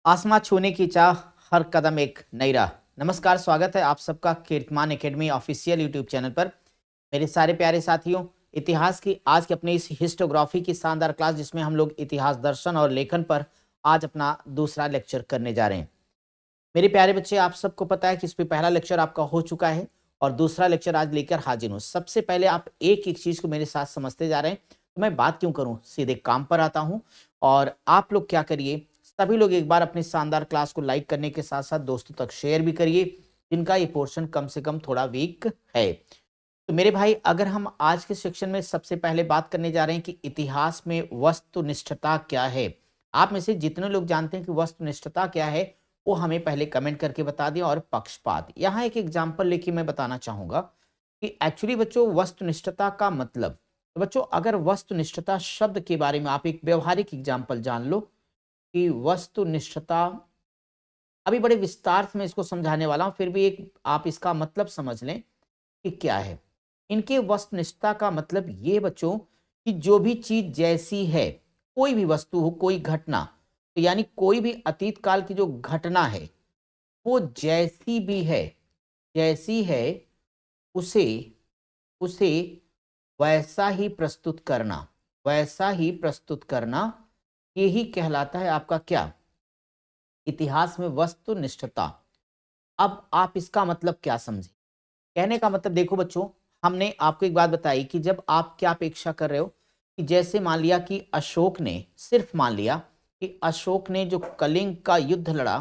आसमां छूने की चाह, हर कदम एक नई राह। नमस्कार, स्वागत है आप सबका कीर्तिमान एकेडमी ऑफिशियल यूट्यूब चैनल पर। मेरे सारे प्यारे साथियों, इतिहास की आज की अपनी इस हिस्टोग्राफी की शानदार क्लास, जिसमें हम लोग इतिहास दर्शन और लेखन पर आज अपना दूसरा लेक्चर करने जा रहे हैं। मेरे प्यारे बच्चे, आप सबको पता है कि इस पे पहला लेक्चर आपका हो चुका है और दूसरा लेक्चर आज लेकर हाजिर हूँ। सबसे पहले आप एक एक चीज को मेरे साथ समझते जा रहे हैं, तो मैं बात क्यों करूं, सीधे काम पर आता हूं। और आप लोग क्या करिए, सभी लोग एक बार अपनी शानदार क्लास को लाइक करने के साथ साथ दोस्तों तक शेयर भी करिए, जिनका ये पोर्शन कम से कम थोड़ा वीक है। तो मेरे भाई, अगर हम आज के सेक्शन में सबसे पहले बात करने जा रहे हैं कि इतिहास में वस्तुनिष्ठता क्या है। आप में से जितने लोग जानते हैं कि वस्तुनिष्ठता क्या है, वो हमें पहले कमेंट करके बता दें। और पक्षपात, यहाँ एक एग्जाम्पल लेके मैं बताना चाहूंगा कि एक्चुअली बच्चों, वस्तुनिष्ठता का मतलब, तो बच्चों अगर वस्तुनिष्ठता शब्द के बारे में आप एक व्यवहारिक एग्जाम्पल जान लो कि वस्तुनिष्ठता, अभी बड़े विस्तार से मैं इसको समझाने वाला हूं, फिर भी एक आप इसका मतलब समझ लें कि क्या है। इनके वस्तुनिष्ठता का मतलब ये बच्चों कि जो भी चीज जैसी है, कोई भी वस्तु हो, कोई घटना, तो यानी कोई भी अतीत काल की जो घटना है, वो जैसी है उसे उसे वैसा ही प्रस्तुत करना, वैसा ही प्रस्तुत करना, यही कहलाता है आपका क्या, इतिहास में वस्तुनिष्ठता। अब आप इसका मतलब क्या समझे, कहने का मतलब देखो बच्चों, हमने आपको एक बात बताई कि जब आप क्या अपेक्षा कर रहे हो कि जैसे मान लिया कि अशोक ने, सिर्फ मान लिया कि अशोक ने जो कलिंग का युद्ध लड़ा,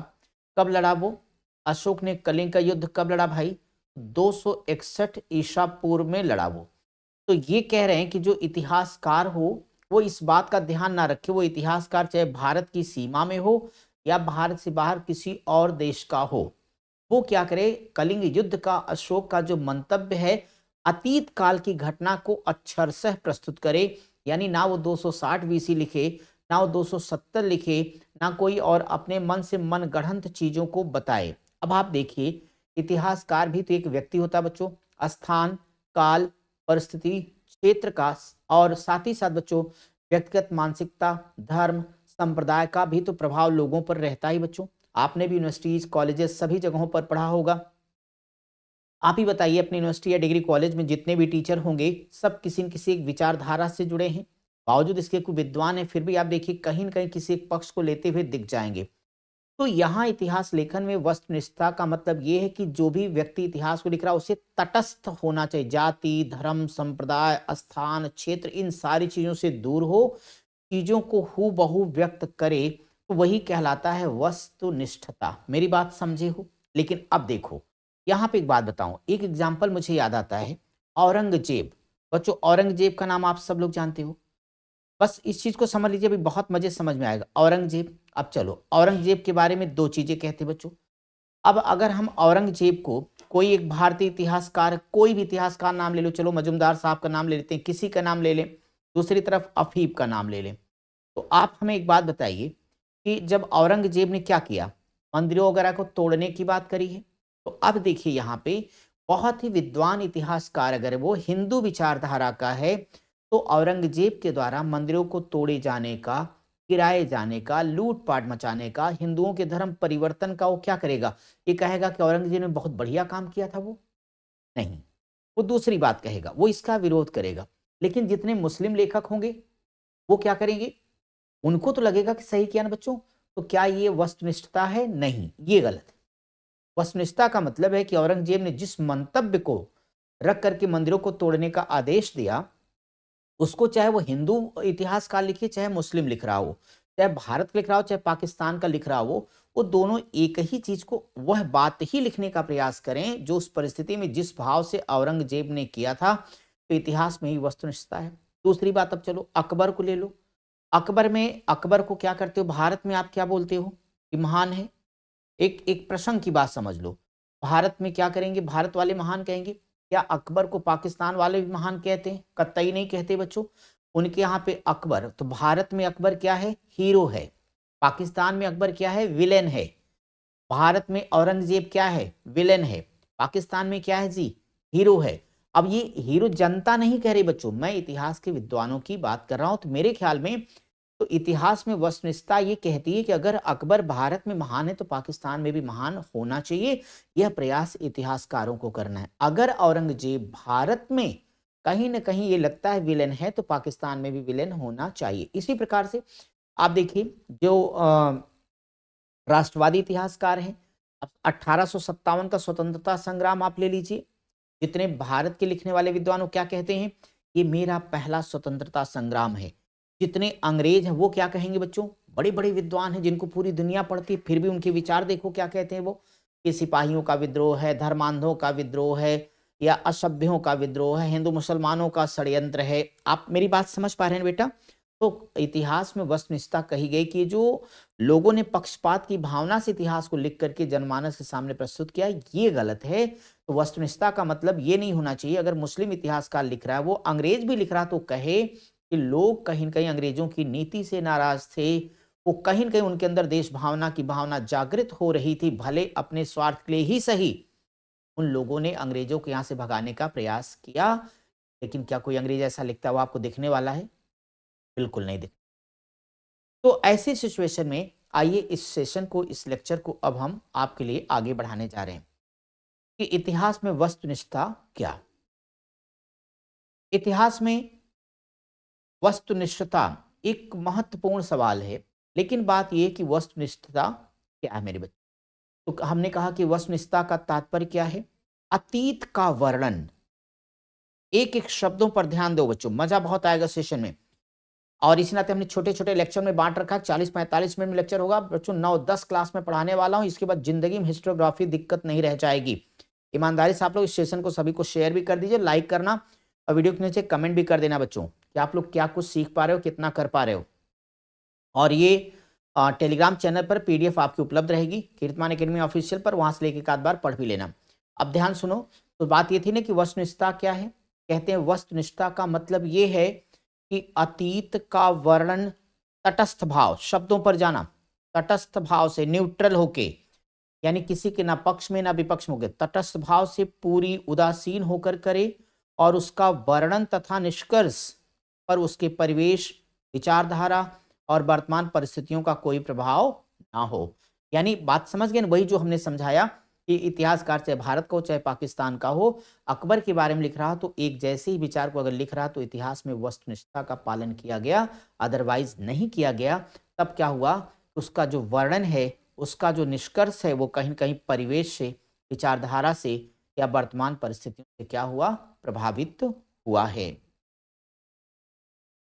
कब लड़ा वो, अशोक ने कलिंग का युद्ध कब लड़ा भाई, 261 ईसा पूर्व में लड़ा वो। तो ये कह रहे हैं कि जो इतिहासकार हो, वो इस बात का ध्यान ना रखे, वो इतिहासकार चाहे भारत की सीमा में हो या भारत से बाहर किसी और देश का हो, वो क्या करे, कलिंग युद्ध का अशोक का जो मंतव्य है, अतीत काल की घटना को अक्षरशः प्रस्तुत करे। यानी ना वो 260 बीसी लिखे, ना वो 270 लिखे, ना कोई और अपने मन से मन गढ़ंत चीजों को बताए। अब आप देखिए, इतिहासकार भी तो एक व्यक्ति होता है बच्चों, स्थान, काल, परिस्थिति, क्षेत्र का, और साथ ही साथ बच्चों व्यक्तिगत मानसिकता, धर्म, संप्रदाय का भी तो प्रभाव लोगों पर रहता ही बच्चों। आपने भी यूनिवर्सिटीज, कॉलेजेस, सभी जगहों पर पढ़ा होगा। आप ही बताइए, अपनी यूनिवर्सिटी या डिग्री कॉलेज में जितने भी टीचर होंगे, सब किसी न किसी एक विचारधारा से जुड़े हैं। बावजूद इसके कोई विद्वान है, फिर भी आप देखिए कहीं न कहीं किसी एक पक्ष को लेते हुए दिख जाएंगे। तो यहाँ इतिहास लेखन में वस्तुनिष्ठता का मतलब ये है कि जो भी व्यक्ति इतिहास को लिख रहा है, उसे तटस्थ होना चाहिए। जाति, धर्म, संप्रदाय, स्थान, क्षेत्र, इन सारी चीजों से दूर हो, चीजों को हूबहू व्यक्त करे, तो वही कहलाता है वस्तुनिष्ठता। मेरी बात समझे हो। लेकिन अब देखो, यहाँ पे एक बात बताऊं, एक एग्जाम्पल मुझे याद आता है, औरंगजेब। बच्चों औरंगजेब का नाम आप सब लोग जानते हो, बस इस चीज को समझ लीजिए, अभी बहुत मजे समझ में आएगा। औरंगजेब, अब चलो औरंगजेब के बारे में दो चीजें कहते हैं बच्चों। अब अगर हम औरंगजेब को, कोई एक भारतीय इतिहासकार, कोई भी इतिहासकार नाम ले लो, चलो मजुमदार साहब का नाम ले लेते हैं, किसी का नाम ले लें, दूसरी तरफ अफीफ का नाम ले लें, तो आप हमें एक बात बताइए कि जब औरंगजेब ने क्या किया, मंदिरों वगैरह को तोड़ने की बात करी है। तो अब देखिए यहाँ पे बहुत ही विद्वान इतिहासकार, अगर वो हिंदू विचारधारा का है, तो औरंगजेब के द्वारा मंदिरों को तोड़े जाने का, गिराए जाने का, लूटपाट मचाने का, हिंदुओं के धर्म परिवर्तन का, वो क्या करेगा, ये कहेगा कि औरंगजेब ने बहुत बढ़िया काम किया था? वो नहीं, वो दूसरी बात कहेगा, वो इसका विरोध करेगा। लेकिन जितने मुस्लिम लेखक होंगे, वो क्या करेंगे, उनको तो लगेगा कि सही किया ना बच्चों। तो क्या ये वस्तुनिष्ठता है? नहीं, ये गलत है। वस्तुनिष्ठता का मतलब है कि औरंगजेब ने जिस मंतव्य को रख करके मंदिरों को तोड़ने का आदेश दिया, उसको चाहे वो हिंदू इतिहासकार लिखे, चाहे मुस्लिम लिख रहा हो, चाहे भारत लिख रहा हो, चाहे पाकिस्तान का लिख रहा हो, वो दोनों एक ही चीज को, वह बात ही लिखने का प्रयास करें जो उस परिस्थिति में जिस भाव से औरंगजेब ने किया था। तो इतिहास में ही वस्तुनिष्ठता है। दूसरी बात, अब चलो अकबर को ले लो। अकबर में, अकबर को क्या करते हो, भारत में आप क्या बोलते हो कि महान है। एक एक प्रसंग की बात समझ लो, भारत में क्या करेंगे, भारत वाले महान कहेंगे। क्या अकबर को पाकिस्तान वाले भी महान कहते हैं? कतई नहीं कहते बच्चों। उनके यहाँ पे अकबर, तो भारत में अकबर क्या है, हीरो है। पाकिस्तान में अकबर क्या है, विलेन है। भारत में औरंगजेब क्या है, विलेन है। पाकिस्तान में क्या है जी, हीरो है। अब ये हीरो जनता नहीं कह रही बच्चों, मैं इतिहास के विद्वानों की बात कर रहा हूं। तो मेरे ख्याल में तो इतिहास में वस्तुनिष्ठता ये कहती है कि अगर अकबर भारत में महान है तो पाकिस्तान में भी महान होना चाहिए। यह प्रयास इतिहासकारों को करना है। अगर औरंगजेब भारत में कहीं ना कहीं ये लगता है विलेन है तो पाकिस्तान में भी विलेन होना चाहिए। इसी प्रकार से आप देखिए जो राष्ट्रवादी इतिहासकार हैं, अब 1857 का स्वतंत्रता संग्राम आप ले लीजिए। जितने भारत के लिखने वाले विद्वान वो क्या कहते हैं, ये मेरा पहला स्वतंत्रता संग्राम है। जितने अंग्रेज हैं वो क्या कहेंगे बच्चों, बड़े बड़े विद्वान हैं जिनको पूरी दुनिया पढ़ती है, फिर भी उनके विचार देखो क्या कहते हैं वो, कि सिपाहियों का विद्रोह है, धर्मांधों का विद्रोह है, या असभ्यों का विद्रोह है, हिंदू मुसलमानों का षड्यंत्र है। आप मेरी बात समझ पा रहे हैं बेटा। तो इतिहास में वस्तुनिष्ठता कही गई कि जो लोगों ने पक्षपात की भावना से इतिहास को लिख करके जनमानस के सामने प्रस्तुत किया, ये गलत है। तो वस्तुनिष्ठता का मतलब ये नहीं होना चाहिए अगर मुस्लिम इतिहासकार लिख रहा है, वो अंग्रेज भी लिख रहा तो कहे कि लोग कहीं न कहीं अंग्रेजों की नीति से नाराज थे, वो कहीं न कहीं उनके अंदर देश भावना की भावना जागृत हो रही थी, भले अपने स्वार्थ के लिए ही सही उन लोगों ने अंग्रेजों को यहाँ से भगाने का प्रयास किया। लेकिन क्या कोई अंग्रेज ऐसा लिखता हुआ आपको दिखने वाला है? बिल्कुल नहीं दिख। तो ऐसी सिचुएशन में आइए इस सेशन को, इस लेक्चर को अब हम आपके लिए आगे बढ़ाने जा रहे हैं कि इतिहास में वस्तुनिष्ठता क्या। इतिहास में वस्तुनिष्ठता एक महत्वपूर्ण सवाल है, लेकिन बात यह कि वस्तुनिष्ठता क्या है मेरे बच्चे। तो हमने कहा कि वस्तुनिष्ठता का तात्पर्य क्या है, अतीत का वर्णन। एक एक शब्दों पर ध्यान दो बच्चों, मजा बहुत आएगा सेशन में। और इसी नाते हमने छोटे छोटे लेक्चर में बांट रखा है, 40-45 मिनट में लेक्चर होगा बच्चों, 9-10 क्लास में पढ़ाने वाला हूं। इसके बाद जिंदगी में हिस्टोग्राफी दिक्कत नहीं रह जाएगी। ईमानदारी से आप लोग इस सेशन को सभी को शेयर भी कर दीजिए, लाइक करना, और वीडियो के नीचे कमेंट भी कर देना बच्चों कि आप लोग क्या कुछ सीख पा रहे हो, कितना कर पा रहे हो। और ये टेलीग्राम चैनल पर पीडीएफ आपकी उपलब्ध रहेगी, कीर्तिमान एकेडमी ऑफिशियल पर, वहां से लेके एक आध बार पढ़ भी लेना। अब ध्यान सुनो, तो बात ये थी ना कि वस्तुनिष्ठता क्या है। कहते हैं वस्तुनिष्ठता का मतलब ये है कि अतीत का वर्णन तटस्थ भाव, शब्दों पर जाना, तटस्थ भाव से, न्यूट्रल होके, यानी किसी के ना पक्ष में ना विपक्ष में होकर, तटस्थ भाव से पूरी उदासीन होकर करे, और उसका वर्णन तथा निष्कर्ष पर उसके परिवेश, विचारधारा और वर्तमान परिस्थितियों का कोई प्रभाव ना हो। यानी बात समझ गए ना, वही जो हमने समझाया कि इतिहासकार चाहे भारत का हो चाहे पाकिस्तान का हो, अकबर के बारे में लिख रहा तो एक जैसे ही विचार को अगर लिख रहा तो इतिहास में वस्तुनिष्ठता का पालन किया गया, अदरवाइज नहीं किया गया। तब क्या हुआ, उसका जो वर्णन है, उसका जो निष्कर्ष है, वो कहीं कहीं परिवेश से, विचारधारा से या वर्तमान परिस्थितियों से क्या हुआ, प्रभावित हुआ है।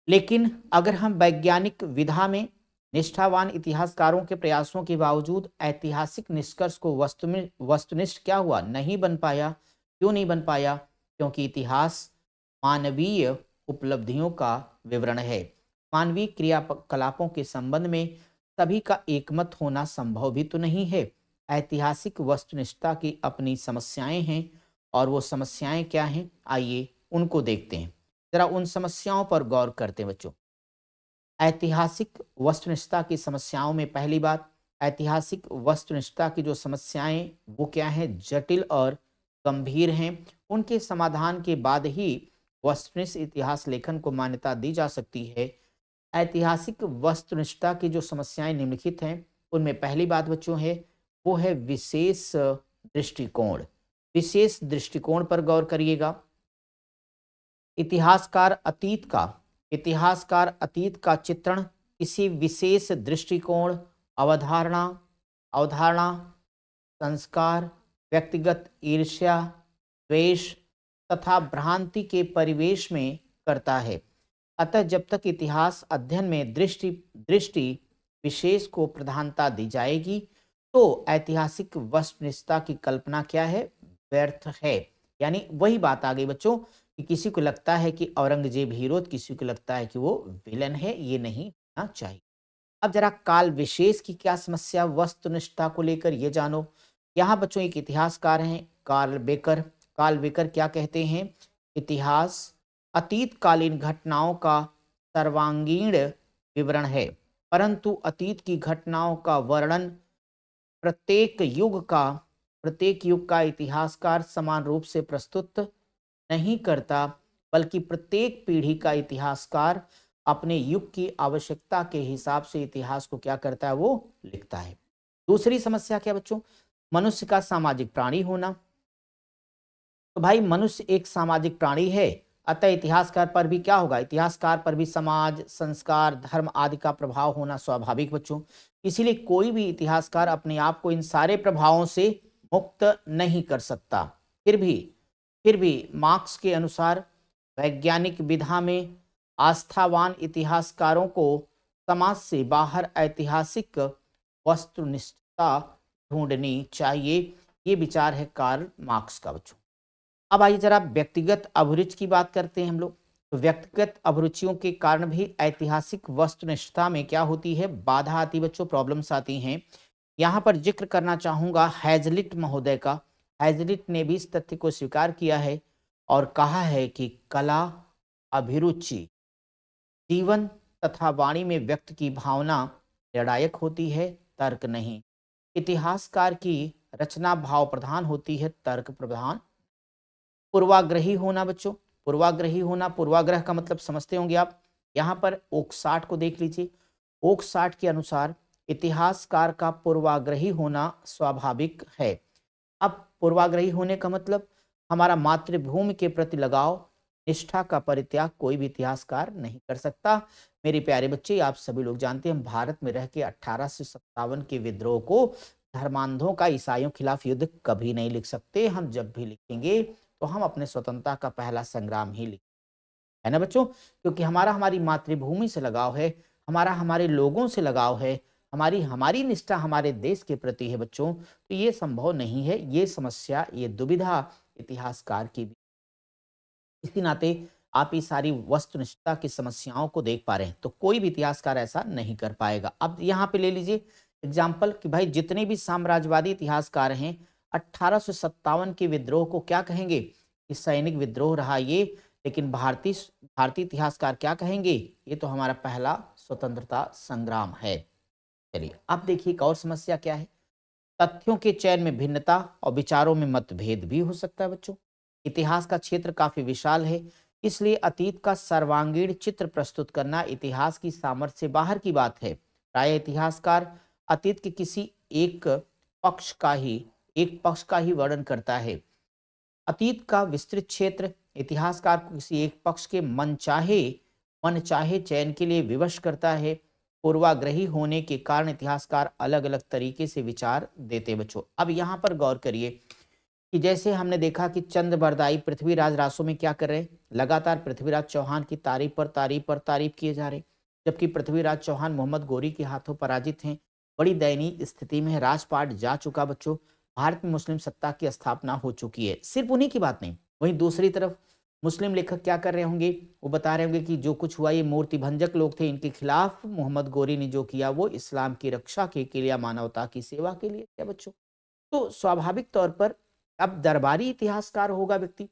लेकिन अगर हम वैज्ञानिक विधा में निष्ठावान इतिहासकारों के प्रयासों के बावजूद ऐतिहासिक निष्कर्ष को वस्तुनिष्ठ क्या हुआ, नहीं बन पाया। क्यों नहीं बन पाया, क्योंकि इतिहास मानवीय उपलब्धियों का विवरण है। मानवीय क्रियाकलापों के संबंध में सभी का एकमत होना संभव भी तो नहीं है। ऐतिहासिक वस्तुनिष्ठता की अपनी समस्याएं हैं, और वो समस्याएं क्या हैं, आइए उनको देखते हैं। जरा उन समस्याओं पर गौर करते हैं बच्चों। ऐतिहासिक वस्तुनिष्ठता की समस्याओं में पहली बात, ऐतिहासिक वस्तुनिष्ठता की जो समस्याएं वो क्या है, जटिल और गंभीर हैं। उनके समाधान के बाद ही वस्तुनिष्ठ इतिहास लेखन को मान्यता दी जा सकती है। ऐतिहासिक वस्तुनिष्ठता की जो समस्याएं निम्नलिखित हैं, उनमें पहली बात बच्चों है वो है विशेष दृष्टिकोण। विशेष दृष्टिकोण पर गौर करिएगा। इतिहासकार अतीत का चित्रण किसी विशेष दृष्टिकोण, अवधारणा, संस्कार, व्यक्तिगत ईर्ष्या, द्वेष तथा भ्रांति के परिवेश में करता है। अतः जब तक इतिहास अध्ययन में दृष्टि विशेष को प्रधानता दी जाएगी, तो ऐतिहासिक वस्तुनिष्ठता की कल्पना क्या है, व्यर्थ है। यानी वही बात आ गई बच्चों कि किसी को लगता है कि औरंगजेब हीरो, किसी को लगता है कि वो विलन है। ये नहीं होना चाहिए। अब जरा काल विशेष की क्या समस्या वस्तुनिष्ठता को लेकर ये जानो। यहाँ बच्चों एक इतिहासकार हैं कार्ल बेकर। कार्ल बेकर क्या कहते हैं, इतिहास अतीतकालीन घटनाओं का सर्वांगीण विवरण है, परंतु अतीत की घटनाओं का वर्णन प्रत्येक युग का इतिहासकार समान रूप से प्रस्तुत नहीं करता, बल्कि प्रत्येक पीढ़ी का इतिहासकार अपने युग की आवश्यकता के हिसाब से इतिहास को क्या करता है, वो लिखता है। दूसरी समस्या क्या बच्चों, मनुष्य का सामाजिक प्राणी होना। तो भाई मनुष्य एक सामाजिक प्राणी है, अतः इतिहासकार पर भी क्या होगा, इतिहासकार पर भी समाज, संस्कार, धर्म आदि का प्रभाव होना स्वाभाविक बच्चों। इसीलिए कोई भी इतिहासकार अपने आप को इन सारे प्रभावों से मुक्त नहीं कर सकता। फिर भी मार्क्स के अनुसार वैज्ञानिक विधा में आस्थावान इतिहासकारों को समाज से बाहर ऐतिहासिक वस्तुनिष्ठता ढूंढनी चाहिए। ये विचार है कार्ल मार्क्स का बच्चों। अब आइए जरा व्यक्तिगत अभिरुचि की बात करते हैं हम लोग। तो व्यक्तिगत अभिरुचियों के कारण भी ऐतिहासिक वस्तुनिष्ठता में क्या होती है, बाधा आती बच्चों, प्रॉब्लम्स आती हैं। यहाँ पर जिक्र करना चाहूंगा हैजलिट महोदय का। हैजलिट ने भी इस तथ्य को स्वीकार किया है और कहा है कि कला, अभिरुचि, जीवन तथा वाणी में व्यक्त की भावना निर्णायक होती है, तर्क नहीं। इतिहासकार की रचना भाव प्रधान होती है, तर्क प्रधान। पूर्वाग्रही होना बच्चों, पूर्वाग्रही होना, पूर्वाग्रह का मतलब समझते होंगे आप। यहाँ पर ओकसाट को देख लीजिए। ओकसाट के अनुसार इतिहासकार का पूर्वाग्रही होना स्वाभाविक है। अब पूर्वाग्रही होने का मतलब हमारा मातृभूमि के प्रति लगाव, निष्ठा का परित्याग कोई भी इतिहासकार नहीं कर सकता। मेरे प्यारे बच्चे, आप सभी लोग जानते हैं हम भारत में रह के 1857 के विद्रोह को, धर्मांधों का ईसाइयों खिलाफ युद्ध कभी नहीं लिख सकते। हम जब भी लिखेंगे तो हम अपने स्वतंत्रता का पहला संग्राम ही लिखेंगे, है ना बच्चों। क्योंकि हमारा हमारी मातृभूमि से लगाव है, हमारा हमारे लोगों से लगाव है, हमारी हमारी निष्ठा हमारे देश के प्रति है बच्चों। तो ये संभव नहीं है, ये समस्या, ये दुविधा इतिहासकार की भी। इसी नाते आप इस सारी वस्तुनिष्ठता की समस्याओं को देख पा रहे हैं, तो कोई भी इतिहासकार ऐसा नहीं कर पाएगा। अब यहाँ पे ले लीजिए एग्जाम्पल कि भाई जितने भी साम्राज्यवादी इतिहासकार हैं 1857 के विद्रोह को क्या कहेंगे कि सैनिक विद्रोह रहा ये, लेकिन भारतीय भारतीय इतिहासकार क्या कहेंगे, ये तो हमारा पहला स्वतंत्रता संग्राम है। चलिए अब देखिए एक और समस्या क्या है, तथ्यों के चयन में भिन्नता और विचारों में मतभेद भी हो सकता है बच्चों। इतिहास का क्षेत्र काफी विशाल है, इसलिए अतीत का सर्वांगीण चित्र प्रस्तुत करना इतिहास की सामर्थ्य से बाहर की बात है। प्राय इतिहासकार अतीत के किसी एक पक्ष का ही वर्णन करता है। अतीत का विस्तृत क्षेत्र इतिहासकार को किसी एक पक्ष के मनचाहे चयन के लिए विवश करता है। पूर्वाग्रही होने के कारण इतिहासकार अलग अलग तरीके से विचार देते बच्चों। अब यहाँ पर गौर करिए कि जैसे हमने देखा कि चंद बरदाई पृथ्वीराज रासों में क्या कर रहे हैं, लगातार पृथ्वीराज चौहान की तारीफ किए जा रहे, जबकि पृथ्वीराज चौहान मोहम्मद गोरी के हाथों पराजित हैं, बड़ी दयनीय स्थिति में है, राजपाट जा चुका बच्चों, भारत में मुस्लिम सत्ता की स्थापना हो चुकी है। सिर्फ उन्हीं की बात नहीं, वहीं दूसरी तरफ मुस्लिम लेखक क्या कर रहे होंगे, वो बता रहे होंगे कि जो कुछ हुआ ये मूर्ति भंजक लोग थे, इनके खिलाफ मोहम्मद गोरी ने जो किया वो इस्लाम की रक्षा के लिए, मानवता की सेवा के लिए क्या बच्चों। तो स्वाभाविक तौर पर अब दरबारी इतिहासकार होगा व्यक्ति।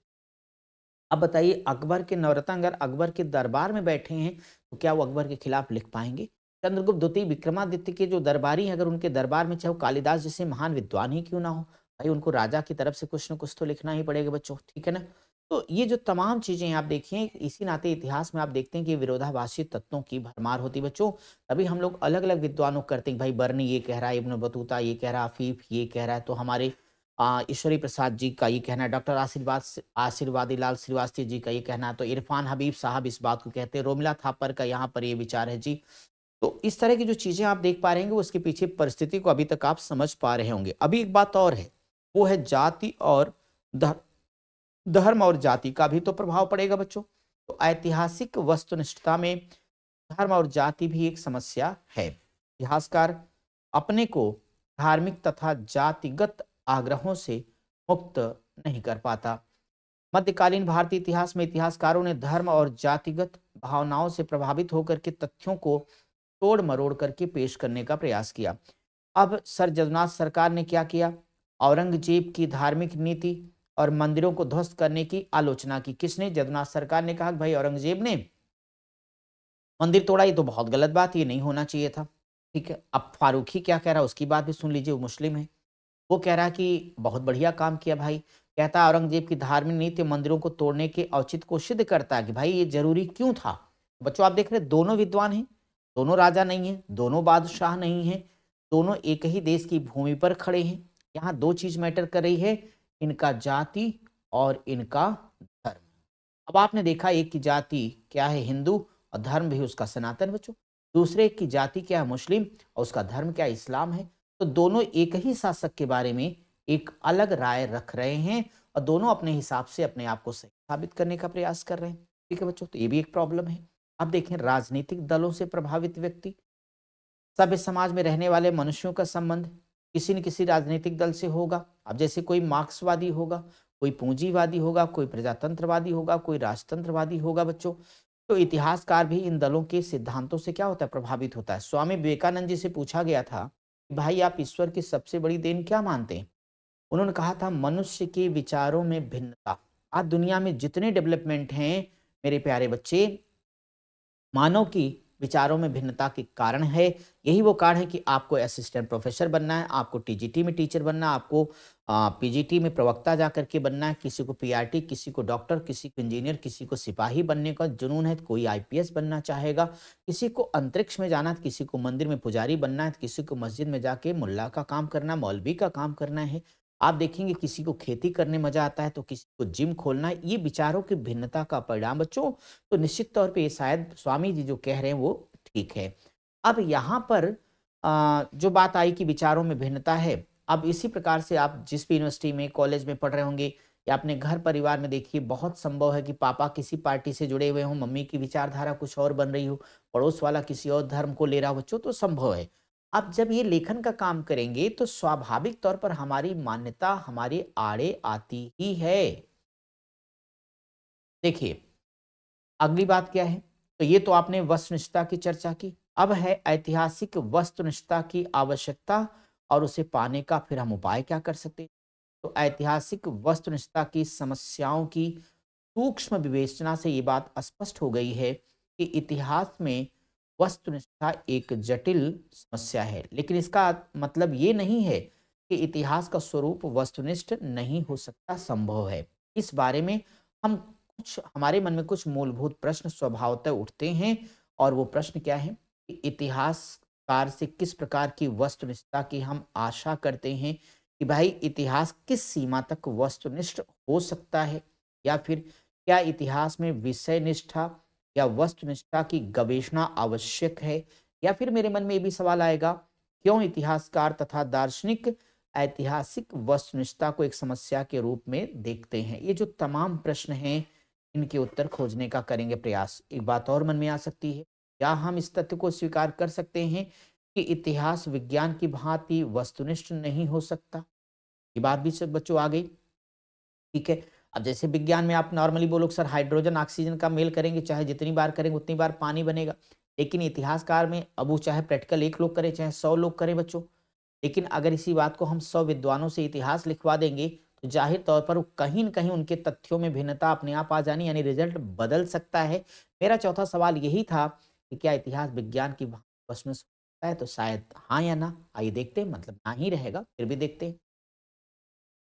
अब बताइए अकबर के नवरत्न अगर अकबर के दरबार में बैठे हैं तो क्या वो अकबर के खिलाफ लिख पाएंगे। चंद्रगुप्त द्वितीय विक्रमादित्य के जो दरबारी हैं अगर उनके दरबार में चाहे वो कालिदास जैसे महान विद्वान ही क्यों ना हो, भाई उनको राजा की तरफ से कुछ ना कुछ तो लिखना ही पड़ेगा बच्चों, ठीक है ना। तो ये जो तमाम चीजें आप देखिए, इसी नाते इतिहास में आप देखते हैं कि विरोधाभासी तत्वों की भरमार होती बच्चों। तभी हम लोग अलग अलग विद्वानों करते हैं, भाई बर्नी ये कह रहा है, इब्न बतूता ये कह रहा है, अफीफ ये कह रहा है, तो हमारे ईश्वरी प्रसाद जी का ये कहना है, डॉक्टर आशीर्वादी लाल श्रीवास्तव जी का ये कहना है, तो इरफान हबीब साहब इस बात को कहते हैं, रोमिला थापर का यहाँ पर ये विचार है जी। तो इस तरह की जो चीजें आप देख पा रहे हैं उसके पीछे परिस्थिति को अभी तक आप समझ पा रहे होंगे। अभी एक बात और है, वो है जाति और धर्म और जाति का भी तो प्रभाव पड़ेगा बच्चों। तो ऐतिहासिक वस्तुनिष्ठता में धर्म और जाति भी एक समस्या है। इतिहासकार अपने को धार्मिक तथा जातिगत आग्रहों से मुक्त नहीं कर पाता। मध्यकालीन भारतीय इतिहास में इतिहासकारों ने धर्म और जातिगत भावनाओं से प्रभावित होकर के तथ्यों को तोड़ मरोड़ करके पेश करने का प्रयास किया। अब सर जगन्नाथ सरकार ने क्या किया, औरंगजेब की धार्मिक नीति और मंदिरों को ध्वस्त करने की आलोचना की। किसने, जगन्नाथ सरकार ने कहा भाई औरंगजेब ने मंदिर तोड़ा, ये तो बहुत गलत बात, ये नहीं होना चाहिए था, ठीक है। अब फारूकी क्या कह रहा है उसकी बात भी सुन लीजिए, वो मुस्लिम है, वो कह रहा है कि बहुत बढ़िया काम किया भाई, कहता है औरंगजेब की धार्मिक नीति मंदिरों को तोड़ने के औचित्य को सिद्ध करता है कि भाई ये जरूरी क्यों था, बच्चों आप देख रहे हैं दोनों विद्वान हैं, दोनों राजा नहीं हैं, दोनों बादशाह नहीं हैं, दोनों एक ही देश की भूमि पर खड़े हैं। यहाँ दो चीज मैटर कर रही है, इनका जाति और इनका धर्म। अब आपने देखा एक की जाति क्या है हिंदू और धर्म भी उसका सनातन बच्चों, दूसरे की जाति क्या है मुस्लिम और उसका धर्म क्या है इस्लाम है। तो दोनों एक ही शासक के बारे में एक अलग राय रख रहे हैं और दोनों अपने हिसाब से अपने आप को सही साबित करने का प्रयास कर रहे हैं। ठीक है बच्चों, तो ये भी एक प्रॉब्लम है। अब देखें राजनीतिक दलों से प्रभावित व्यक्ति, सभ्य समाज में रहने वाले मनुष्यों का संबंध किसी न किसी राजनीतिक दल से होगा। अब जैसे कोई मार्क्सवादी होगा, कोई पूंजीवादी होगा, कोई प्रजातंत्रवादी होगा, कोई राजतंत्रवादी होगा बच्चों। तो इतिहासकार भी इन दलों के सिद्धांतों से क्या होता है, प्रभावित होता है। स्वामी विवेकानंद जी से पूछा गया था कि भाई आप ईश्वर की सबसे बड़ी देन क्या मानते हैं? उन्होंने कहा था मनुष्य के विचारों में भिन्नता। आज दुनिया में जितने डेवलपमेंट हैं मेरे प्यारे बच्चे, मानव की विचारों में भिन्नता के कारण है। यही वो कारण है कि आपको असिस्टेंट प्रोफेसर बनना है, आपको टीजीटी में टीचर बनना है, आपको पीजीटी में प्रवक्ता जा करके बनना है, किसी को पीआरटी, किसी को डॉक्टर, किसी को इंजीनियर, किसी को सिपाही बनने का जुनून है, तो कोई आईपीएस बनना चाहेगा, किसी को अंतरिक्ष में जाना है, तो किसी को मंदिर में पुजारी बनना है, तो किसी को मस्जिद में जाके मुल्ला का काम करना, मौलवी का काम करना है। आप देखेंगे किसी को खेती करने मजा आता है, तो किसी को जिम खोलना है। ये विचारों की भिन्नता का परिणाम बच्चों। तो निश्चित तौर पे ये शायद स्वामी जी जो कह रहे हैं वो ठीक है। अब यहाँ पर जो बात आई कि विचारों में भिन्नता है, अब इसी प्रकार से आप जिस भी यूनिवर्सिटी में, कॉलेज में पढ़ रहे होंगे या अपने घर परिवार में देखिए, बहुत संभव है कि पापा किसी पार्टी से जुड़े हुए हों, मम्मी की विचारधारा कुछ और बन रही हो, पड़ोस वाला किसी और धर्म को ले रहा हो बच्चों, तो संभव है। अब जब ये लेखन का काम करेंगे तो स्वाभाविक तौर पर हमारी मान्यता हमारे आड़े आती ही है। देखिए अगली बात क्या है, तो ये तो आपने वस्तुनिष्ठता की चर्चा की। अब है ऐतिहासिक वस्तुनिष्ठता की आवश्यकता और उसे पाने का फिर हम उपाय क्या कर सकते हैं। तो ऐतिहासिक वस्तुनिष्ठता की समस्याओं की सूक्ष्म विवेचना से ये बात स्पष्ट हो गई है कि इतिहास में वस्तुनिष्ठता एक जटिल समस्या है, लेकिन इसका मतलब ये नहीं है कि इतिहास का स्वरूप वस्तुनिष्ठ नहीं हो सकता, संभव है। इस बारे में हम कुछ हमारे मन में कुछ मूलभूत प्रश्न स्वभावतः उठते हैं और वो प्रश्न क्या है कि इतिहासकार से किस प्रकार की वस्तुनिष्ठता की हम आशा करते हैं कि भाई इतिहास किस सीमा तक वस्तुनिष्ठ हो सकता है, या फिर क्या इतिहास में विषय निष्ठा या वस्तुनिष्ठा की गवेषणा आवश्यक है, या फिर मेरे मन में ये भी सवाल आएगा क्यों इतिहासकार तथा दार्शनिक ऐतिहासिक वस्तुनिष्ठता को एक समस्या के रूप में देखते हैं। ये जो तमाम प्रश्न हैं इनके उत्तर खोजने का करेंगे प्रयास। एक बात और मन में आ सकती है, क्या हम इस तथ्य को स्वीकार कर सकते हैं कि इतिहास विज्ञान की भांति वस्तुनिष्ठ नहीं हो सकता? ये बात भी सब बच्चों आ गई। ठीक है, अब जैसे विज्ञान में आप नॉर्मली बोलो सर हाइड्रोजन ऑक्सीजन का मेल करेंगे, चाहे जितनी बार करेंगे उतनी बार पानी बनेगा। लेकिन इतिहासकार में अब वो चाहे प्रैक्टिकल एक लोग करें चाहे 100 लोग करें बच्चों, लेकिन अगर इसी बात को हम 100 विद्वानों से इतिहास लिखवा देंगे तो जाहिर तौर पर वो कहीं न कहीं उनके तथ्यों में भिन्नता अपने आप आ जानी, यानी रिजल्ट बदल सकता है। मेरा चौथा सवाल यही था कि क्या इतिहास विज्ञान की प्रश्न है? तो शायद हाँ या ना? आइए देखते हैं, मतलब ना ही रहेगा, फिर भी देखते हैं।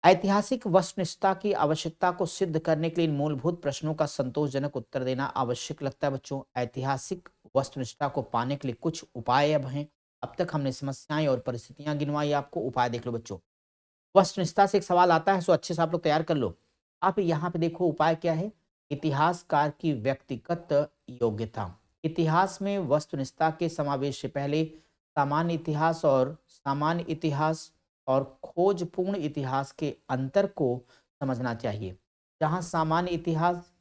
ऐतिहासिक वस्तुनिष्ठता की आवश्यकता को सिद्ध करने के लिए इन मूलभूत प्रश्नों का संतोषजनक उत्तर देना आवश्यक लगता है बच्चों। ऐतिहासिक वस्तुनिष्ठता को पाने के लिए कुछ उपाय अब हैं। अब तक हमने समस्याएं और परिस्थितियां गिनवाई, आपको उपाय देख लो बच्चों। वस्तुनिष्ठता से एक सवाल आता है, सो अच्छे से आप लोग तैयार कर लो। आप यहाँ पे देखो उपाय क्या है, इतिहासकार की व्यक्तिगत योग्यता। इतिहास में वस्तुनिष्ठता के समावेश से पहले सामान्य इतिहास और खोजपूर्ण इतिहास के अंतर को समझना चाहिए। जहाँ सामान्य इतिहास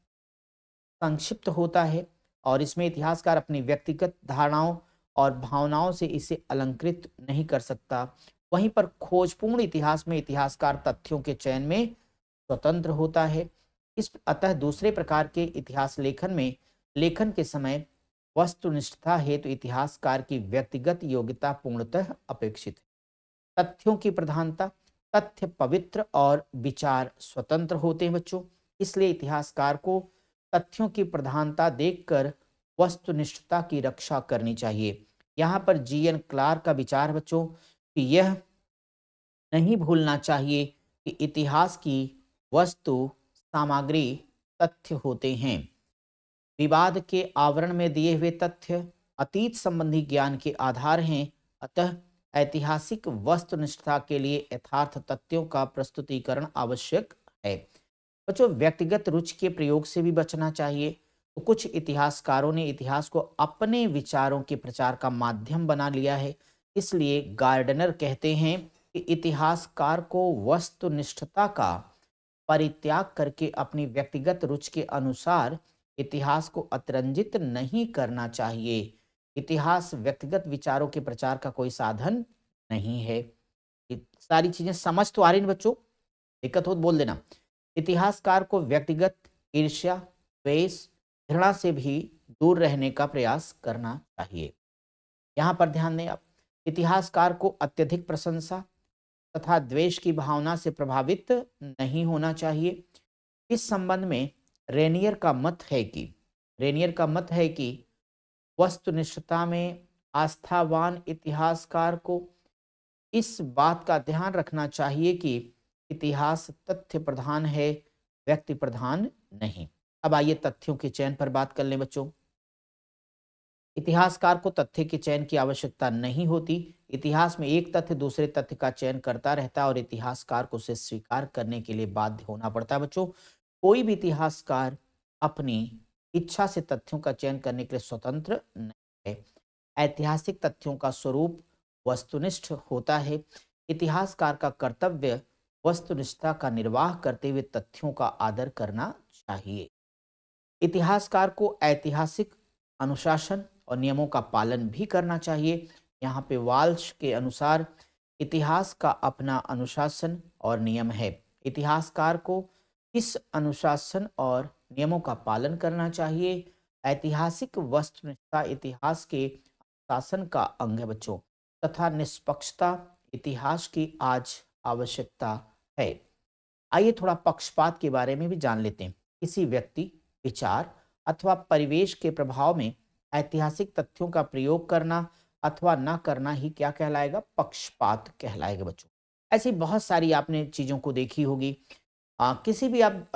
संक्षिप्त होता है और इसमें इतिहासकार अपनी व्यक्तिगत धारणाओं और भावनाओं से इसे अलंकृत नहीं कर सकता, वहीं पर खोजपूर्ण इतिहास में इतिहासकार तथ्यों के चयन में स्वतंत्र होता है। इस अतः दूसरे प्रकार के इतिहास लेखन के समय वस्तुनिष्ठता हेतु इतिहासकार की व्यक्तिगत योग्यता पूर्णतः अपेक्षित है। तथ्यों की प्रधानता, तथ्य पवित्र और विचार स्वतंत्र होते हैं बच्चों, इसलिए इतिहासकार को तथ्यों की प्रधानता देखकर वस्तुनिष्ठता की रक्षा करनी चाहिए। यहाँ पर जीएन क्लार्क का विचार बच्चों कि यह नहीं भूलना चाहिए कि इतिहास की वस्तु सामग्री तथ्य होते हैं। विवाद के आवरण में दिए हुए तथ्य अतीत संबंधी ज्ञान के आधार हैं। अतः ऐतिहासिक वस्तुनिष्ठता के लिए यथार्थ तथ्यों का प्रस्तुतिकरण आवश्यक है। बच्चों, व्यक्तिगत रुचि के प्रयोग से भी बचना चाहिए। तो कुछ इतिहासकारों ने इतिहास को अपने विचारों के प्रचार का माध्यम बना लिया है। इसलिए गार्डनर कहते हैं कि इतिहासकार को वस्तुनिष्ठता का परित्याग करके अपनी व्यक्तिगत रुचि के अनुसार इतिहास को अतिरंजित नहीं करना चाहिए। इतिहास व्यक्तिगत विचारों के प्रचार का कोई साधन नहीं है। ये सारी चीजें समझ तो आ रही हैं बच्चों? दिक्कत हो तो बोल देना। इतिहासकार को व्यक्तिगत ईर्ष्या, द्वेष, घृणा से भी दूर रहने का प्रयास करना चाहिए। यहाँ पर ध्यान दें आप, इतिहासकार को अत्यधिक प्रशंसा तथा द्वेष की भावना से प्रभावित नहीं होना चाहिए। इस संबंध में रेनियर का मत है कि वस्तुनिष्ठता में आस्थावान इतिहासकार को इस बात का ध्यान रखना चाहिए कि इतिहास तथ्य प्रधान है, व्यक्ति प्रधान नहीं। अब आइए तथ्यों के चयन पर बात कर लें बच्चों। इतिहासकार को तथ्य के चयन की आवश्यकता नहीं होती। इतिहास में एक तथ्य दूसरे तथ्य का चयन करता रहता है और इतिहासकार को उसे स्वीकार करने के लिए बाध्य होना पड़ता है। बच्चों, कोई भी इतिहासकार अपनी इच्छा से तथ्यों का चयन करने के लिए स्वतंत्र नहीं है। ऐतिहासिक तथ्यों का स्वरूप वस्तुनिष्ठ होता है। इतिहासकार का कर्तव्य वस्तुनिष्ठता का निर्वाह करते हुए तथ्यों का आदर करना चाहिए। इतिहासकार को ऐतिहासिक अनुशासन और नियमों का पालन भी करना चाहिए। यहाँ पे वाल्श के अनुसार इतिहास का अपना अनुशासन और नियम है। इतिहासकार को इस अनुशासन और नियमों का पालन करना चाहिए। ऐतिहासिक वस्तुनिष्ठता इतिहास के शासन का अंग है बच्चों, तथा निष्पक्षता इतिहास की आज आवश्यकता है। आइए थोड़ा पक्षपात के बारे में भी जान लेते हैं। किसी व्यक्ति, विचार अथवा परिवेश के प्रभाव में ऐतिहासिक तथ्यों का प्रयोग करना अथवा ना करना ही क्या कहलाएगा? पक्षपात कहलाएगा बच्चों। ऐसी बहुत सारी आपने चीजों को देखी होगी। किसी भी आप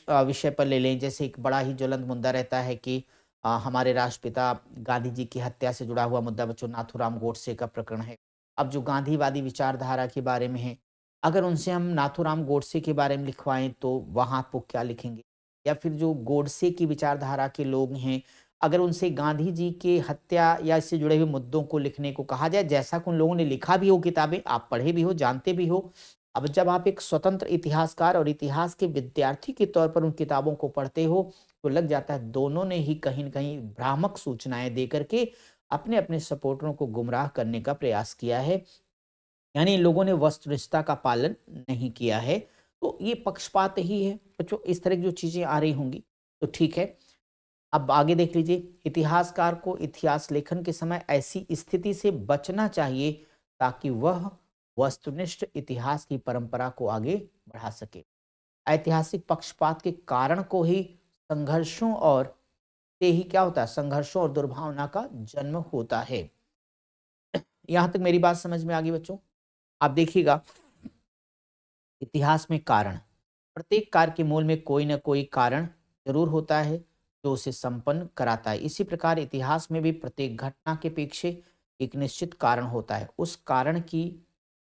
विषय पर ले लें, जैसे एक बड़ा ही ज्वलंत मुद्दा रहता है कि हमारे राष्ट्रपिता गांधी जी की हत्या से जुड़ा हुआ मुद्दा बच्चों नाथूराम गोडसे का प्रकरण है। अब जो गांधीवादी विचारधारा के बारे में है, अगर उनसे हम नाथूराम गोडसे के बारे में लिखवाएं तो वहां आपको क्या लिखेंगे? या फिर जो गोडसे की विचारधारा के लोग हैं, अगर उनसे गांधी जी के हत्या या इससे जुड़े हुए मुद्दों को लिखने को कहा जाए, जैसा कि उन लोगों ने लिखा भी हो, किताबें आप पढ़े भी हो, जानते भी हो, अब जब आप एक स्वतंत्र इतिहासकार और इतिहास के विद्यार्थी के तौर पर उन किताबों को पढ़ते हो, तो लग जाता है दोनों ने ही कहीं न कहीं भ्रामक सूचनाएँ दे करके अपने-अपने सपोर्टरों को गुमराह करने का प्रयास किया है। यानी इन लोगों ने वस्तुनिष्ठता का पालन नहीं किया है। तो ये पक्षपात ही है। बच्चों, इस तरह की जो चीज़ें आ रही होंगी, तो ठीक है। अब आगे देख लीजिए, इतिहासकार को इतिहास लेखन के समय ऐसी स्थिति से बचना चाहिए ताकि वह वस्तुनिष्ठ इतिहास की परंपरा को आगे बढ़ा सके। ऐतिहासिक पक्षपात के कारण को ही संघर्षों और से ही क्या होता है? संघर्षों और दुर्भावना का जन्म होता है। यहाँ तक मेरी बात समझ में आ गई बच्चों? आप देखिएगा, इतिहास में कारण, प्रत्येक कार्य के मूल में कोई ना कोई कारण जरूर होता है जो उसे संपन्न कराता है। इसी प्रकार इतिहास में भी प्रत्येक घटना के पीछे एक निश्चित कारण होता है। उस कारण की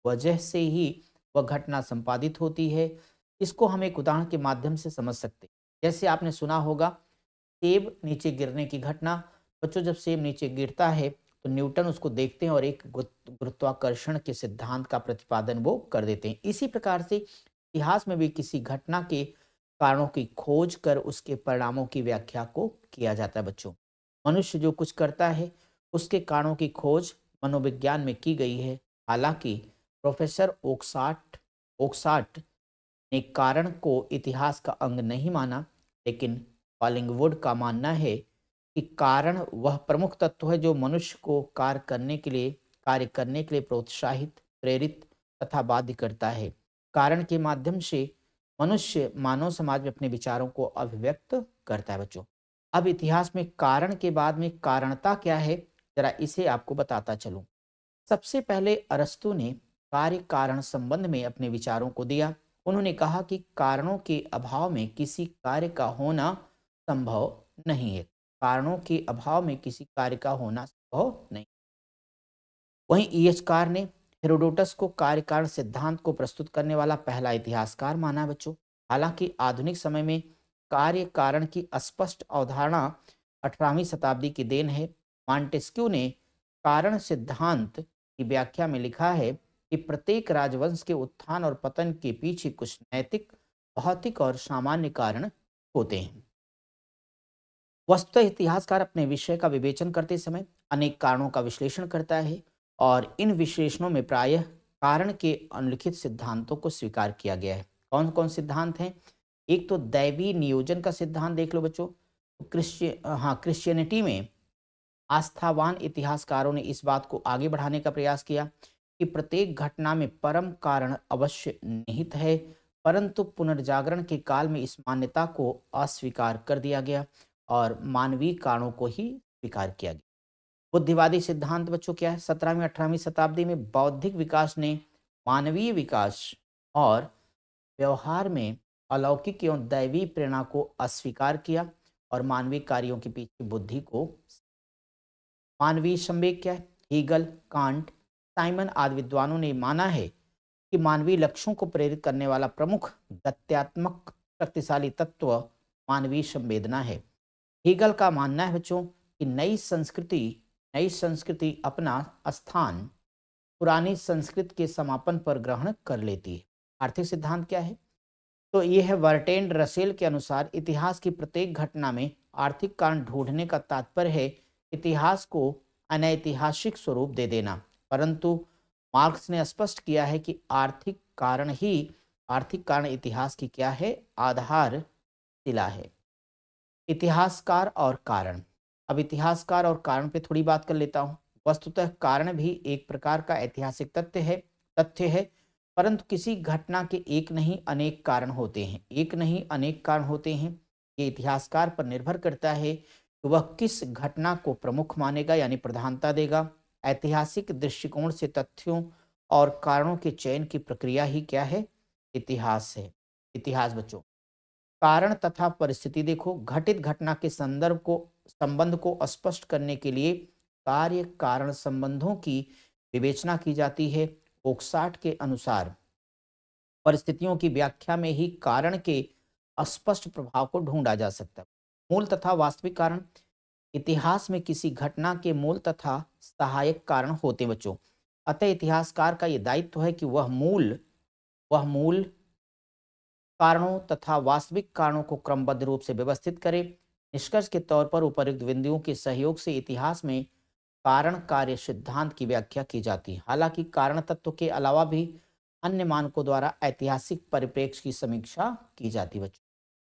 वजह से ही वह घटना संपादित होती है। इसको हम एक उदाहरण के माध्यम से समझ सकते हैं। जैसे आपने सुना होगा सेब नीचे गिरने की घटना। बच्चों, जब सेब नीचे गिरता है तो न्यूटन उसको देखते हैं और एक गुरुत्वाकर्षण के सिद्धांत का प्रतिपादन वो कर देते हैं। इसी प्रकार से इतिहास में भी किसी घटना के कारणों की खोज कर उसके परिणामों की व्याख्या को किया जाता है बच्चों। मनुष्य जो कुछ करता है उसके कारणों की खोज मनोविज्ञान में की गई है। हालांकि प्रोफेसर ओक्साट ने कारण को इतिहास का अंग नहीं माना, लेकिन कॉलिंगवुड का मानना है कि कारण वह प्रमुख तत्व है जो मनुष्य को कार्य करने के लिए प्रोत्साहित, प्रेरित तथा बाध्य करता है। कारण के माध्यम से मनुष्य मानव समाज में अपने विचारों को अभिव्यक्त करता है बच्चों। अब इतिहास में कारण के बाद में कारणता क्या है, जरा इसे आपको बताता चलूं। सबसे पहले अरस्तु ने कार्य कारण संबंध में अपने विचारों को दिया। उन्होंने कहा कि कारणों के अभाव में किसी कार्य का होना संभव नहीं है। कारणों के अभाव में किसी कार्य का होना संभव नहीं। वहीं ईएचकार ने हेरोडोटस को कार्य कारण सिद्धांत को प्रस्तुत करने वाला पहला इतिहासकार माना बच्चों। हालांकि आधुनिक समय में कार्य कारण की अस्पष्ट अवधारणा 18वीं शताब्दी की देन है। मॉन्टेस्क्यू ने कारण सिद्धांत की व्याख्या में लिखा है कि प्रत्येक राजवंश के उत्थान और पतन के पीछे कुछ नैतिक, भौतिक और सामान्य कारण होते हैं। वस्तुतः इतिहासकार अपने विषय का विवेचन करते समय अनेक कारणों का विश्लेषण करता है और इन विश्लेषणों में प्रायः कारण के अनलिखित सिद्धांतों को स्वीकार किया गया है। कौन कौन सिद्धांत हैं? एक तो दैवी नियोजन का सिद्धांत देख लो बच्चों। क्रिश्चियनिटी में आस्थावान इतिहासकारों ने इस बात को आगे बढ़ाने का प्रयास किया कि प्रत्येक घटना में परम कारण अवश्य निहित है, परंतु पुनर्जागरण के काल में इस मान्यता को अस्वीकार कर दिया गया और मानवीय कारणों को ही स्वीकार किया गया। बुद्धिवादी सिद्धांत बच्चों क्या है? 17वीं 18वीं शताब्दी में बौद्धिक विकास ने मानवीय विकास और व्यवहार में अलौकिक एवं दैवीय प्रेरणा को अस्वीकार किया और मानवीय कार्यों के पीछे बुद्धि को। मानवीय संवेग क्या है? हीगल, कांट, साइमन आदि विद्वानों ने माना है कि मानवीय लक्ष्यों को प्रेरित करने वाला प्रमुख गत्यात्मक शक्तिशाली तत्व मानवीय संवेदना है। हीगल का मानना है बच्चों कि नई संस्कृति अपना स्थान पुरानी संस्कृति के समापन पर ग्रहण कर लेती है। आर्थिक सिद्धांत क्या है? तो यह है बर्ट्रैंड रसेल के अनुसार इतिहास की प्रत्येक घटना में आर्थिक कारण ढूंढने का तात्पर्य है इतिहास को अनैतिहासिक स्वरूप दे देना। परंतु मार्क्स ने स्पष्ट किया है कि आर्थिक कारण इतिहास की क्या है? आधारशिला है। इतिहासकार और कारण। अब इतिहासकार और कारण पे थोड़ी बात कर लेता हूँ। वस्तुतः कारण भी एक प्रकार का ऐतिहासिक तथ्य है, परंतु किसी घटना के एक नहीं अनेक कारण होते हैं। ये इतिहासकार पर निर्भर करता है कि वह किस घटना को प्रमुख मानेगा, यानी प्रधानता देगा। ऐतिहासिक दृष्टिकोण से तथ्यों और कारणों के चयन की प्रक्रिया ही क्या है? इतिहास है। इतिहास बच्चों, कारण तथा परिस्थिति देखो। घटित घटना के संबंध को स्पष्ट करने के लिए कार्य कारण संबंधों की विवेचना की जाती है। ओक्साट के अनुसार परिस्थितियों की व्याख्या में ही कारण के स्पष्ट प्रभाव को ढूंढा जा सकता है। मूल तथा वास्तविक कारण। इतिहास में किसी घटना के मूल तथा सहायक कारण होते हैं बच्चों। अतः इतिहासकार का यह दायित्व है कि वह मूल कारणों तथा वास्तविक कारणों को क्रमबद्ध रूप से व्यवस्थित करे। निष्कर्ष के तौर पर उपर्युक्त बिंदुओं के सहयोग से इतिहास में कारण कार्य सिद्धांत की व्याख्या की जाती है। हालांकि कारण तत्व के अलावा भी अन्य मानकों द्वारा ऐतिहासिक परिप्रेक्ष्य की समीक्षा की जाती है बच्चों।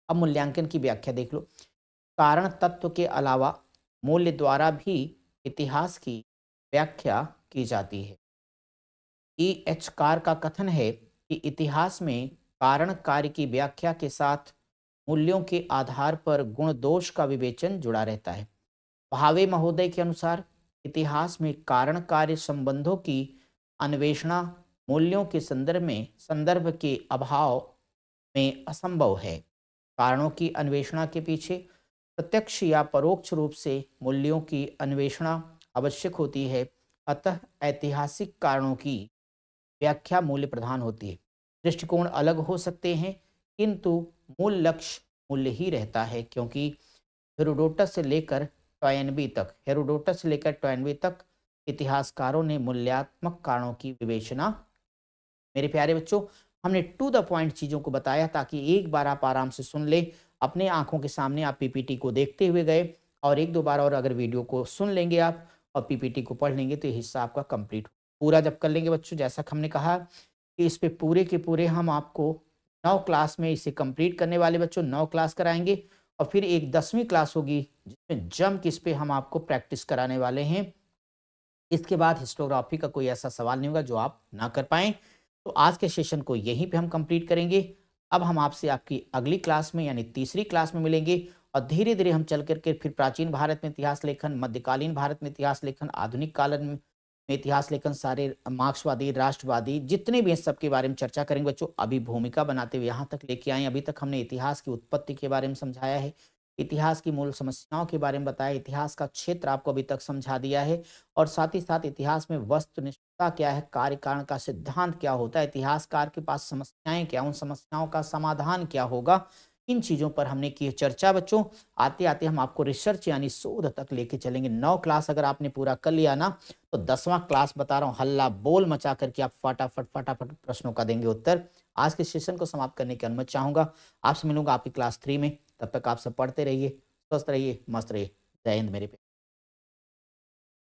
अब मूल्यांकन की व्याख्या देख लो। कारण तत्व के अलावा मूल्य द्वारा भी इतिहास की व्याख्या की जाती है। E.H. कार का कथन है कि इतिहास में कारण कार्य की व्याख्या के साथ मूल्यों के आधार पर गुण दोष का विवेचन जुड़ा रहता है। भावे महोदय के अनुसार इतिहास में कारण कार्य संबंधों की अन्वेषणा मूल्यों के संदर्भ के अभाव में असंभव है। कारणों की अन्वेषणा के पीछे प्रत्यक्ष या परोक्ष रूप से मूल्यों की अन्वेषणा आवश्यक होती है। अतः ऐतिहासिक कारणों की व्याख्या मूल्य प्रधान होती है। दृष्टिकोण अलग हो सकते हैं, किंतु मूल लक्ष्य मूल्य ही रहता है, क्योंकि हेरोडोटस से लेकर टॉयनबी तक इतिहासकारों ने मूल्यात्मक कारणों की विवेचना। मेरे प्यारे बच्चों, हमने टू द पॉइंट चीज़ों को बताया ताकि एक बार आप आराम से सुन ले। अपने आंखों के सामने आप पीपीटी को देखते हुए गए और एक दो बार और अगर वीडियो को सुन लेंगे आप और पीपीटी को पढ़ लेंगे तो ये हिस्सा आपका कंप्लीट पूरा जब कर लेंगे बच्चों, जैसा कि हमने कहा कि इस पे पूरे के पूरे हम आपको 9 क्लास में इसे कंप्लीट करने वाले बच्चों 9 क्लास कराएंगे और फिर एक 10वीं क्लास होगी जिसमें जम किस पे हम आपको प्रैक्टिस कराने वाले हैं। इसके बाद हिस्टोग्राफी का कोई ऐसा सवाल नहीं होगा जो आप ना कर पाएँ। तो आज के सेशन को यहीं पे हम कंप्लीट करेंगे। अब हम आपसे आपकी अगली क्लास में यानी तीसरी क्लास में मिलेंगे और धीरे धीरे हम चल करके फिर प्राचीन भारत में इतिहास लेखन, मध्यकालीन भारत में इतिहास लेखन, आधुनिक काल में इतिहास लेखन, सारे मार्क्सवादी, राष्ट्रवादी जितने भी हैं सबके बारे में चर्चा करेंगे बच्चों। अभी भूमिका बनाते हुए यहाँ तक लेके आए। अभी तक हमने इतिहास की उत्पत्ति के बारे में समझाया है, इतिहास की मूल समस्याओं के बारे में बताया, इतिहास का क्षेत्र आपको अभी तक समझा दिया है और साथ ही साथ इतिहास में वस्तुनिष्ठता क्या है, कार्य कारण का सिद्धांत क्या होता है, इतिहासकार के पास समस्याएं क्या, उन समस्याओं का समाधान क्या होगा, इन चीज़ों पर हमने की है चर्चा बच्चों। आते-आते हम आपको रिसर्च यानी शोध तक लेके चलेंगे। 9 क्लास अगर आपने पूरा कर लिया ना, तो 10वां क्लास बता रहा हूँ हल्ला बोल मचा करके आप फटाफट प्रश्नों का देंगे उत्तर। आज के सेशन को समाप्त करने की अनुमति चाहूँगा। आपसे मिलूँगा आपकी क्लास 3 में। तब तक आप सब पढ़ते रहिए, स्वस्थ रहिए, मस्त रहिए। जय हिंद मेरे प्यारे